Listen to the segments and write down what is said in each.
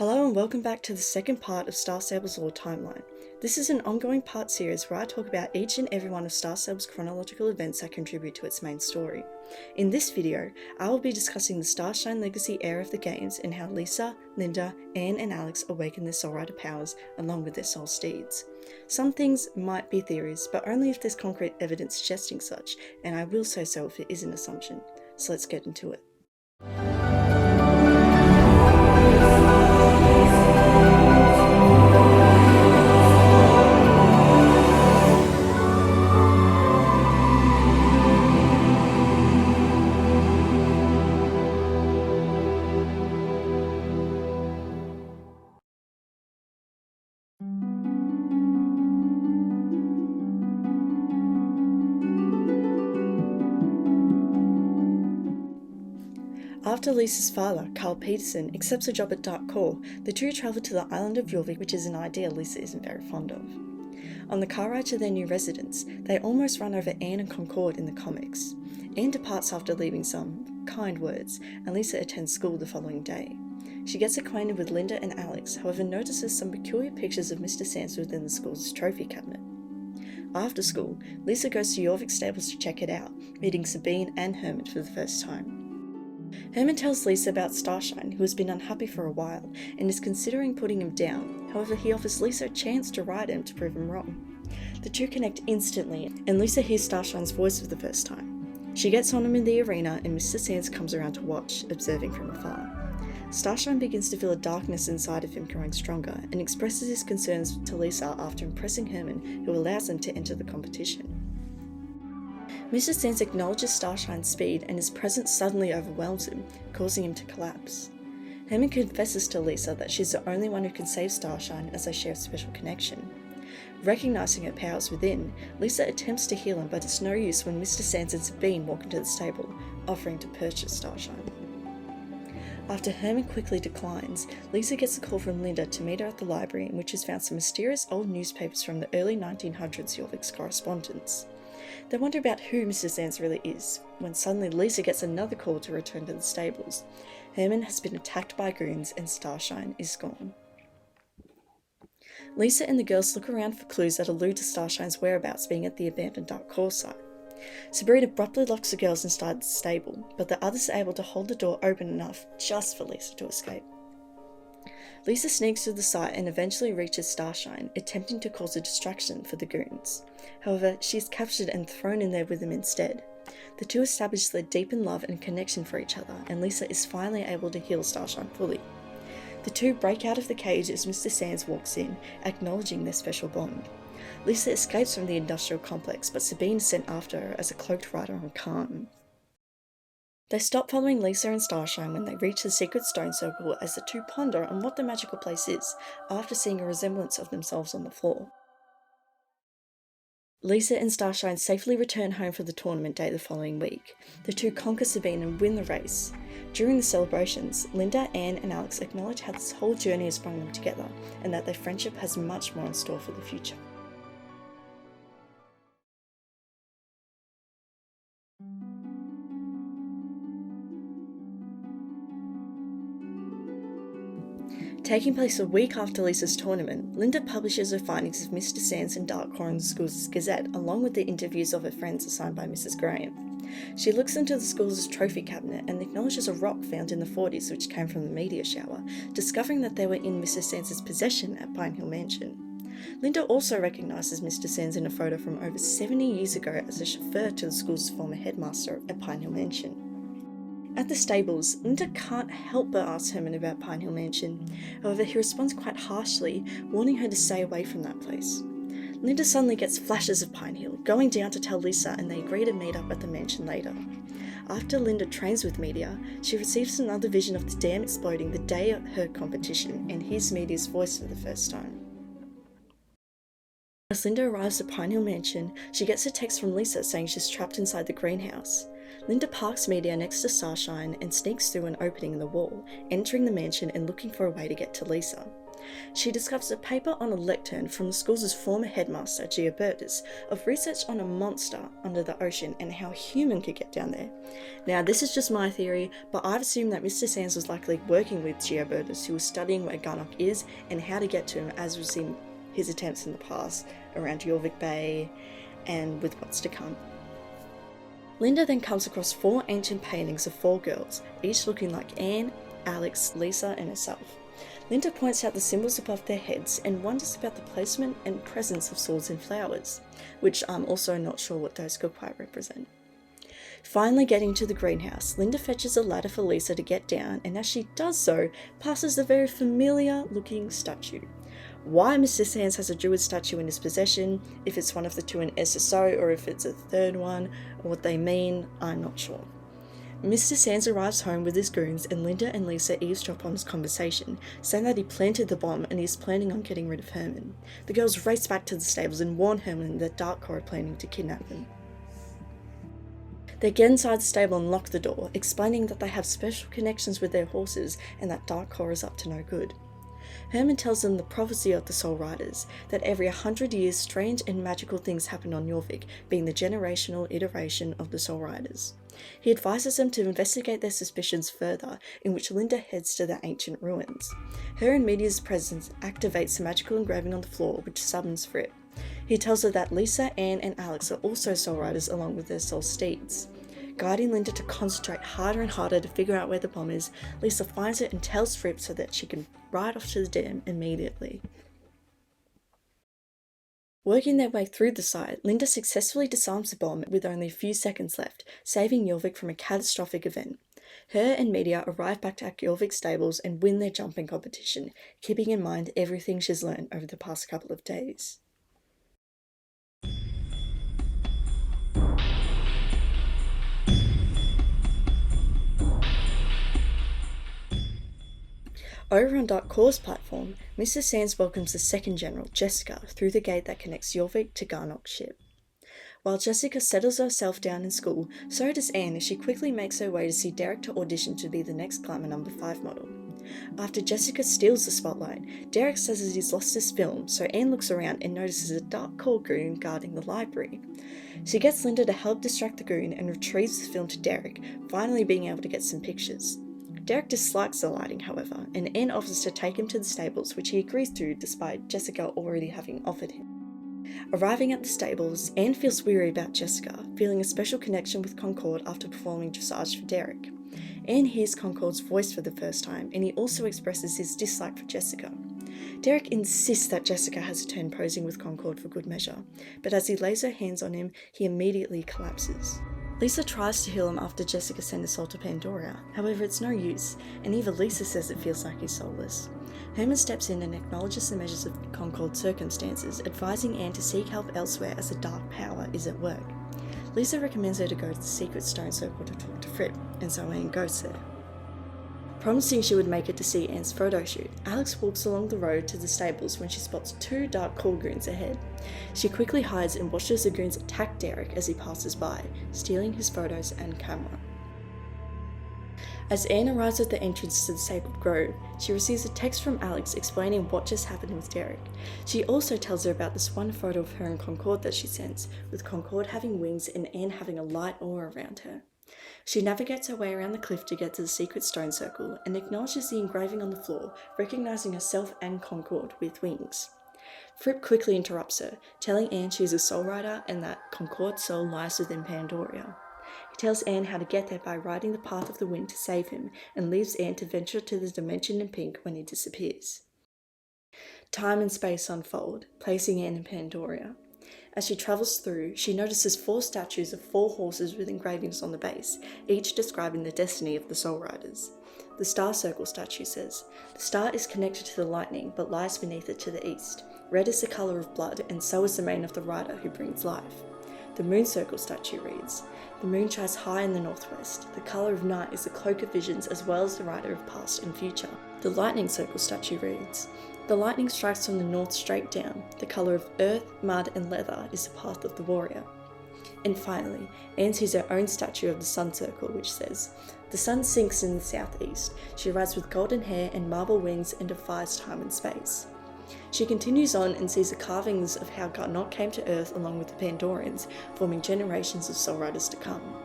Hello and welcome back to the second part of Star Stable's lore timeline. This is an ongoing part series where I talk about each and every one of Star Stable's chronological events that contribute to its main story. In this video, I will be discussing the Starshine Legacy era of the games and how Lisa, Linda, Anne and Alex awaken their Soul Rider powers along with their soul steeds. Some things might be theories, but only if there's concrete evidence suggesting such, and I will say so if it is an assumption. So let's get into it. After Lisa's father, Carl Peterson, accepts a job at Dark Core, the two travel to the island of Jorvik, which is an idea Lisa isn't very fond of. On the car ride to their new residence, they almost run over Anne and Concord in the comics. Anne departs after leaving some kind words, and Lisa attends school the following day. She gets acquainted with Linda and Alex, however notices some peculiar pictures of Mr. Sands within the school's trophy cabinet. After school, Lisa goes to Jorvik stables to check it out, meeting Sabine and Herman for the first time. Herman tells Lisa about Starshine, who has been unhappy for a while and is considering putting him down. However, he offers Lisa a chance to ride him to prove him wrong. The two connect instantly, and Lisa hears Starshine's voice for the first time. She gets on him in the arena, and Mr. Sands comes around to watch, observing from afar. Starshine begins to feel a darkness inside of him growing stronger and expresses his concerns to Lisa after impressing Herman, who allows them to enter the competition. Mr. Sands acknowledges Starshine's speed and his presence suddenly overwhelms him, causing him to collapse. Herman confesses to Lisa that she's the only one who can save Starshine as they share a special connection. Recognizing her powers within, Lisa attempts to heal him, but it's no use when Mr. Sands and Sabine walk into the stable, offering to purchase Starshine. After Herman quickly declines, Lisa gets a call from Linda to meet her at the library, in which has found some mysterious old newspapers from the early 1900s Jorvik's correspondence. They wonder about who Mr. Sands really is, when suddenly Lisa gets another call to return to the stables. Herman has been attacked by goons and Starshine is gone. Lisa and the girls look around for clues that allude to Starshine's whereabouts being at the abandoned Dark Core site. Sabrina abruptly locks the girls inside the stable, but the others are able to hold the door open enough just for Lisa to escape. Lisa sneaks through the site and eventually reaches Starshine, attempting to cause a distraction for the goons. However, she is captured and thrown in there with them instead. The two establish their deepened love and connection for each other, and Lisa is finally able to heal Starshine fully. The two break out of the cage as Mr. Sands walks in, acknowledging their special bond. Lisa escapes from the industrial complex, but Sabine is sent after her as a cloaked rider on Khan. They stop following Lisa and Starshine when they reach the secret stone circle as the two ponder on what the magical place is, after seeing a resemblance of themselves on the floor. Lisa and Starshine safely return home for the tournament day the following week. The two conquer Sabine and win the race. During the celebrations, Linda, Anne and Alex acknowledge how this whole journey has brought them together, and that their friendship has much more in store for the future. Taking place a week after Lisa's tournament, Linda publishes her findings of Mr. Sands and Dark Core in the school's gazette, along with the interviews of her friends assigned by Mrs. Graham. She looks into the school's trophy cabinet and acknowledges a rock found in the 40s which came from the meteor shower, discovering that they were in Mr. Sands' possession at Pine Hill Mansion. Linda also recognises Mr. Sands in a photo from over 70 years ago as a chauffeur to the school's former headmaster at Pine Hill Mansion. At the stables, Linda can't help but ask Herman about Pine Hill Mansion. However, he responds quite harshly, warning her to stay away from that place. Linda suddenly gets flashes of Pine Hill, going down to tell Lisa, and they agree to meet up at the mansion later. After Linda trains with Meteor, she receives another vision of the dam exploding the day of her competition and hears Meteor's voice for the first time. As Linda arrives at Pine Hill Mansion, she gets a text from Lisa saying she's trapped inside the greenhouse. Linda parks Media next to Starshine and sneaks through an opening in the wall, entering the mansion and looking for a way to get to Lisa. She discovers a paper on a lectern from the school's former headmaster, Giobertus, of research on a monster under the ocean and how a human could get down there. Now, this is just my theory, but I've assumed that Mr. Sands was likely working with Giobertus, who was studying where Garnock is and how to get to him, as we've seen his attempts in the past around Jorvik Bay and with what's to come. Linda then comes across 4 ancient paintings of 4 girls, each looking like Anne, Alex, Lisa, and herself. Linda points out the symbols above their heads and wonders about the placement and presence of swords and flowers, which I'm also not sure what those could quite represent. Finally getting to the greenhouse, Linda fetches a ladder for Lisa to get down, and as she does so, passes a very familiar looking statue. Why Mr. Sands has a druid statue in his possession, if it's one of the 2 in SSO or if it's a 3rd one, or what they mean, I'm not sure. Mr. Sands arrives home with his goons and Linda and Lisa eavesdrop on his conversation, saying that he planted the bomb and he's planning on getting rid of Herman. The girls race back to the stables and warn Herman that Darkcore are planning to kidnap them. They get inside the stable and lock the door, explaining that they have special connections with their horses and that Darkcore is up to no good. Herman tells them the prophecy of the Soul Riders, that every 100 years strange and magical things happen on Jorvik, being the generational iteration of the Soul Riders. He advises them to investigate their suspicions further, in which Linda heads to the ancient ruins. Her and Media's presence activates the magical engraving on the floor, which summons Fripp. He tells her that Lisa, Anne, and Alex are also Soul Riders along with their soul steeds. Guiding Linda to concentrate harder and harder to figure out where the bomb is, Lisa finds it and tells Fripp so that she can ride off to the dam immediately. Working their way through the site, Linda successfully disarms the bomb with only a few seconds left, saving Jorvik from a catastrophic event. Her and Media arrive back at Jorvik stables and win their jumping competition, keeping in mind everything she's learned over the past couple of days. Over on Darkcore's platform, Mr. Sands welcomes the second general, Jessica, through the gate that connects Jorvik to Garnock's ship. While Jessica settles herself down in school, so does Anne as she quickly makes her way to see Derek to audition to be the next Glamour No. 5 model. After Jessica steals the spotlight, Derek says that he's lost his film, so Anne looks around and notices a Darkcore goon guarding the library. She gets Linda to help distract the goon and retrieves the film to Derek, finally being able to get some pictures. Derek dislikes the lighting, however, and Anne offers to take him to the stables, which he agrees to despite Jessica already having offered him. Arriving at the stables, Anne feels weary about Jessica, feeling a special connection with Concord after performing dressage for Derek. Anne hears Concord's voice for the first time, and he also expresses his dislike for Jessica. Derek insists that Jessica has a turn posing with Concord for good measure, but as he lays her hands on him, he immediately collapses. Lisa tries to heal him after Jessica sent his soul to Pandora, however it's no use, and even Lisa says it feels like he's soulless. Herman steps in and acknowledges the measures of Concord's circumstances, advising Anne to seek help elsewhere as a dark power is at work. Lisa recommends her to go to the secret stone circle to talk to Fripp, and so Anne goes there. Promising she would make it to see Anne's photo shoot, Alex walks along the road to the stables when she spots 2 Darkcore goons ahead. She quickly hides and watches the goons attack Derek as he passes by, stealing his photos and camera. As Anne arrives at the entrance to the Sacred Grove, she receives a text from Alex explaining what just happened with Derek. She also tells her about this one photo of her and Concord that she sends, with Concord having wings and Anne having a light aura around her. She navigates her way around the cliff to get to the secret stone circle and acknowledges the engraving on the floor, recognizing herself and Concord with wings. Fripp quickly interrupts her, telling Anne she is a soul rider and that Concord's soul lies within Pandora. He tells Anne how to get there by riding the path of the wind to save him, and leaves Anne to venture to the dimension in pink when he disappears. Time and space unfold, placing Anne in Pandora. As she travels through, she notices 4 statues of 4 horses with engravings on the base, each describing the destiny of the Soul Riders. The Star Circle statue says, "The star is connected to the lightning, but lies beneath it to the east. Red is the colour of blood, and so is the mane of the rider who brings life." The Moon Circle statue reads, "The moon shines high in the northwest. The colour of night is the cloak of visions as well as the rider of past and future." The lightning circle statue reads, "The lightning strikes from the north straight down. The colour of earth, mud and leather is the path of the warrior." And finally, Anne sees her own statue of the sun circle, which says, "The sun sinks in the southeast. She rides with golden hair and marble wings and defies time and space." She continues on and sees the carvings of how Garnock came to Earth along with the Pandorans, forming generations of soul riders to come.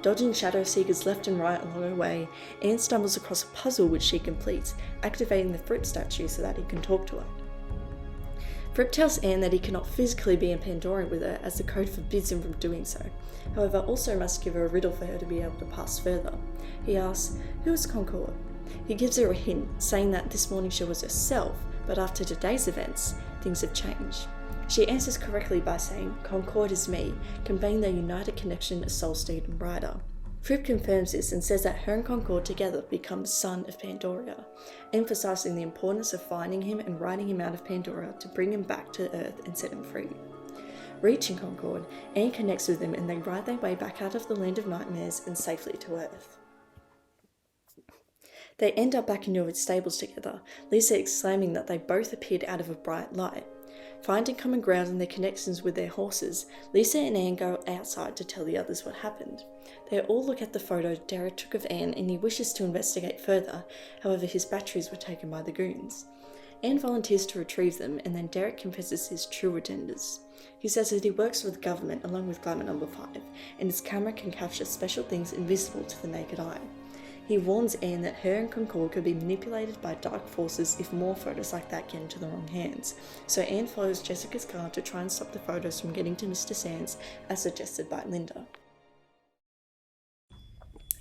Dodging shadow seekers left and right along her way, Anne stumbles across a puzzle which she completes, activating the Fripp statue so that he can talk to her. Fripp tells Anne that he cannot physically be in Pandora with her as the code forbids him from doing so, however also must give her a riddle for her to be able to pass further. He asks, "Who is Concord?" He gives her a hint, saying that this morning she was herself, but after today's events, things have changed. She answers correctly by saying, "Concord is me," conveying their united connection as soul steed and rider. Fripp confirms this and says that her and Concord together become the son of Pandora, emphasising the importance of finding him and riding him out of Pandora to bring him back to Earth and set him free. Reaching Concord, Anne connects with him and they ride their way back out of the land of nightmares and safely to Earth. They end up back in Yorvik's stables together, Lisa exclaiming that they both appeared out of a bright light. Finding common ground in their connections with their horses, Lisa and Anne go outside to tell the others what happened. They all look at the photo Derek took of Anne and he wishes to investigate further, however his batteries were taken by the goons. Anne volunteers to retrieve them and then Derek confesses his true agendas. He says that he works for the government along with Glamour Number 5 and his camera can capture special things invisible to the naked eye. He warns Anne that her and Concord could be manipulated by dark forces if more photos like that get into the wrong hands, so Anne follows Jessica's car to try and stop the photos from getting to Mr. Sands, as suggested by Linda.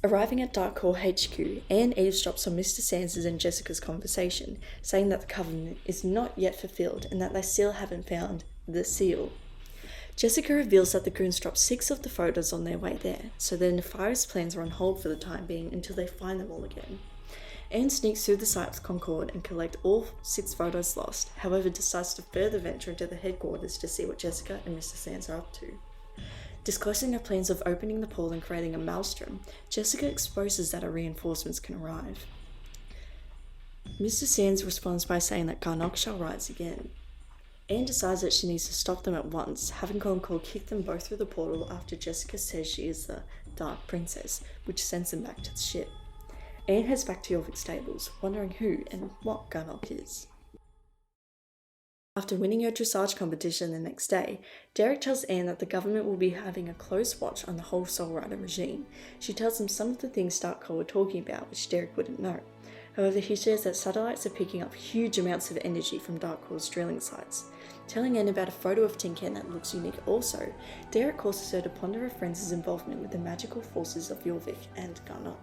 Arriving at Dark Core HQ, Anne eavesdrops on Mr. Sands' and Jessica's conversation, saying that the covenant is not yet fulfilled and that they still haven't found the seal. Jessica reveals that the goons dropped 6 of the photos on their way there, so their nefarious plans are on hold for the time being until they find them all again. Anne sneaks through the site with Concord and collect all 6 photos lost, however decides to further venture into the headquarters to see what Jessica and Mr. Sands are up to. Disclosing her plans of opening the pool and creating a maelstrom, Jessica exposes that her reinforcements can arrive. Mr. Sands responds by saying that Garnock shall rise again. Anne decides that she needs to stop them at once, having Concord kick them both through the portal after Jessica says she is the Dark Princess, which sends them back to the ship. Anne heads back to Yorvik stables, wondering who and what Garnock is. After winning her dressage competition the next day, Derek tells Anne that the government will be having a close watch on the whole Soul Rider regime. She tells him some of the things Starkcore were talking about, which Derek wouldn't know. However, he shares that satellites are picking up huge amounts of energy from Dark Core's drilling sites. Telling Anne about a photo of Tin Can that looks unique also, Derek causes her to ponder her friends' involvement with the magical forces of Yorvik and Garnock.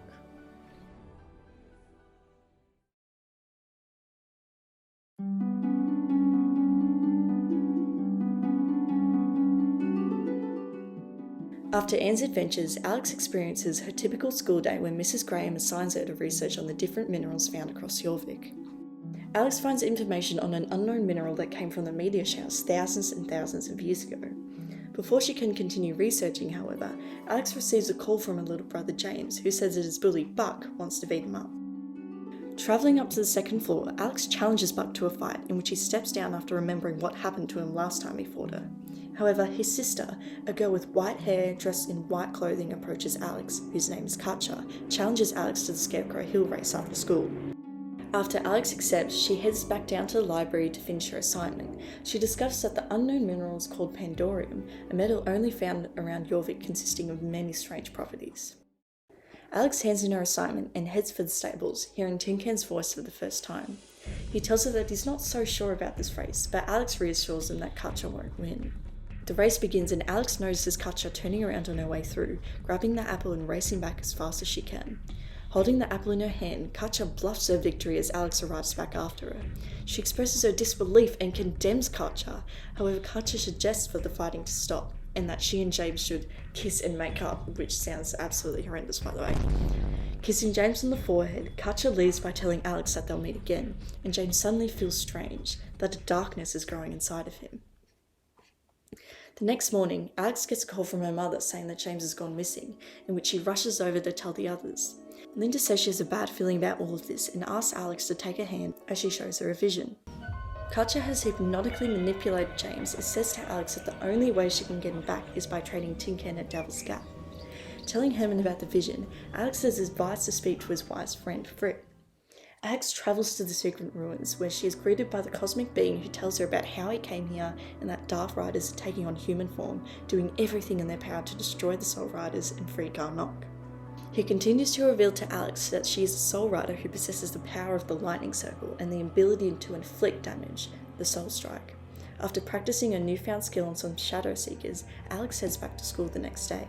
After Anne's adventures, Alex experiences her typical school day when Mrs. Graham assigns her to research on the different minerals found across Yorvik. Alex finds information on an unknown mineral that came from the meteor showers thousands and thousands of years ago. Before she can continue researching, however, Alex receives a call from her little brother James, who says that his bully Buck wants to beat him up. Travelling up to the second floor, Alex challenges Buck to a fight in which he steps down after remembering what happened to him last time he fought her. However, his sister, a girl with white hair dressed in white clothing, approaches Alex, whose name is Katcha, challenges Alex to the Scarecrow Hill race after school. After Alex accepts, she heads back down to the library to finish her assignment. She discovers that the unknown mineral is called Pandorium, a metal only found around Yorvik consisting of many strange properties. Alex hands in her assignment and heads for the stables, hearing Tin Can's voice for the first time. He tells her that he's not so sure about this race, but Alex reassures him that Katcha won't win. The race begins and Alex notices Katcha turning around on her way through, grabbing the apple and racing back as fast as she can. Holding the apple in her hand, Katcha bluffs her victory as Alex arrives back after her. She expresses her disbelief and condemns Katcha, however Katcha suggests for the fighting to stop, and that she and James should kiss and make up, which sounds absolutely horrendous by the way. Kissing James on the forehead, Katcha leaves by telling Alex that they'll meet again, and James suddenly feels strange, that a darkness is growing inside of him. The next morning, Alex gets a call from her mother saying that James has gone missing, in which she rushes over to tell the others. Linda says she has a bad feeling about all of this and asks Alex to take her hand as she shows her a vision. Katcha has hypnotically manipulated James and says to Alex that the only way she can get him back is by trading Tin Can at Devil's Gap. Telling Herman about the vision, Alex is advised to speak to his wife's friend, Fripp. Alex travels to the secret ruins, where she is greeted by the cosmic being who tells her about how he came here and that Dark Riders are taking on human form, doing everything in their power to destroy the Soul Riders and free Garnock. He continues to reveal to Alex that she is a Soul Rider who possesses the power of the Lightning Circle and the ability to inflict damage, the Soul Strike. After practicing a newfound skill on some Shadow Seekers, Alex heads back to school the next day.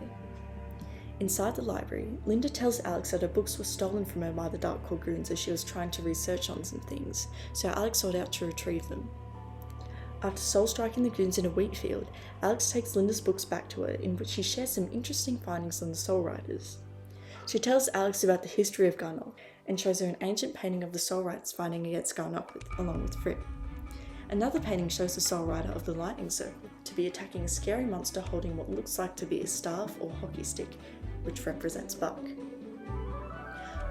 Inside the library, Linda tells Alex that her books were stolen from her by the Dark Core goons as she was trying to research on some things, so Alex sought out to retrieve them. After soul striking the goons in a wheat field, Alex takes Linda's books back to her, in which she shares some interesting findings on the Soul Riders. She tells Alex about the history of Garnock and shows her an ancient painting of the Soul Riders fighting against Garnock along with Fripp. Another painting shows the Soul Rider of the Lightning Circle to be attacking a scary monster holding what looks like to be a staff or hockey stick, which represents Buck.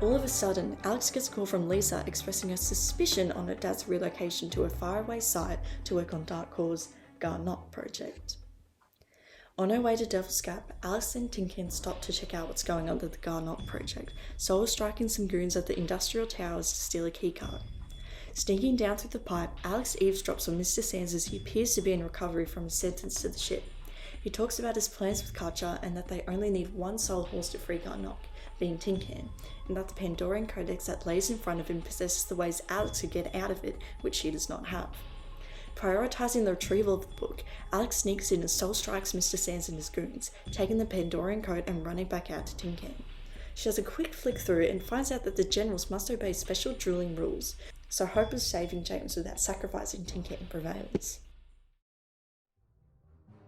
All of a sudden, Alex gets a call from Lisa expressing her suspicion on her dad's relocation to a faraway site to work on Dark Core's Garnock project. On her way to Devil's Gap, Alex and Tin Can stop to check out what's going on with the Garnock project, soul striking some goons at the industrial towers to steal a keycard. Sneaking down through the pipe, Alex eavesdrops on Mr. Sands as he appears to be in recovery from his sentence to the ship. He talks about his plans with Katcha and that they only need one soul horse to free Garnock, being Tin Can, and that the Pandorian Codex that lays in front of him possesses the ways Alex could get out of it, which she does not have. Prioritising the retrieval of the book, Alex sneaks in and soul strikes Mr. Sands and his goons, taking the Pandorian code and running back out to Tin Can. She does a quick flick through and finds out that the generals must obey special dueling rules, so hope of saving James without sacrificing Tin Can prevails.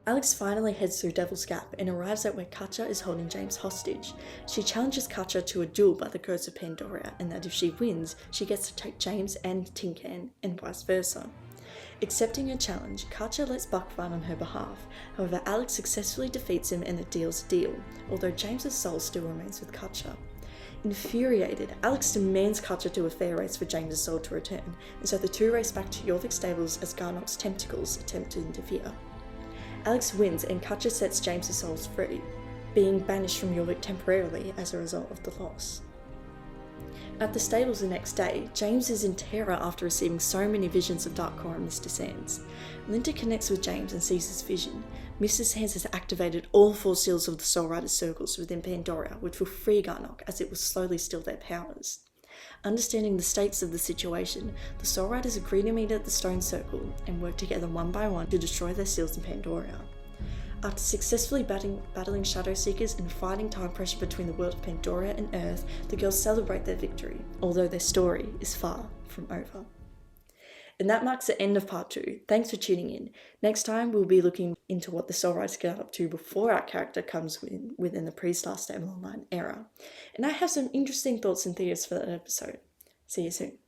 Alex finally heads through Devil's Gap and arrives at where Katcha is holding James hostage. She challenges Katcha to a duel by the codes of Pandora, and that if she wins, she gets to take James and Tin Can, and vice versa. Accepting her challenge, Katcha lets Buck fight on her behalf. However, Alex successfully defeats him and the deal's a deal, although James's soul still remains with Katcha. Infuriated, Alex demands Katcha do a fair race for James's soul to return, and so the two race back to Jorvik stables as Garnock's tentacles attempt to interfere. Alex wins and Katcha sets James's souls free, being banished from Jorvik temporarily as a result of the loss. At the stables the next day, James is in terror after receiving so many visions of Dark Core and Mr. Sands. Linda connects with James and sees his vision. Mr. Sands has activated all 4 seals of the Soul Rider circles within Pandora, which will free Garnock as it will slowly steal their powers. Understanding the stakes of the situation, the Soul Riders agree to meet at the Stone Circle and work together one by one to destroy their seals in Pandora. After successfully battling Shadow Seekers and fighting time pressure between the world of Pandora and Earth, the girls celebrate their victory, although their story is far from over. And that marks the end of part 2. Thanks for tuning in. Next time we'll be looking into what the Soul Riders get up to before our character comes within the pre-Star Stable Online era. And I have some interesting thoughts and theories for that episode. See you soon.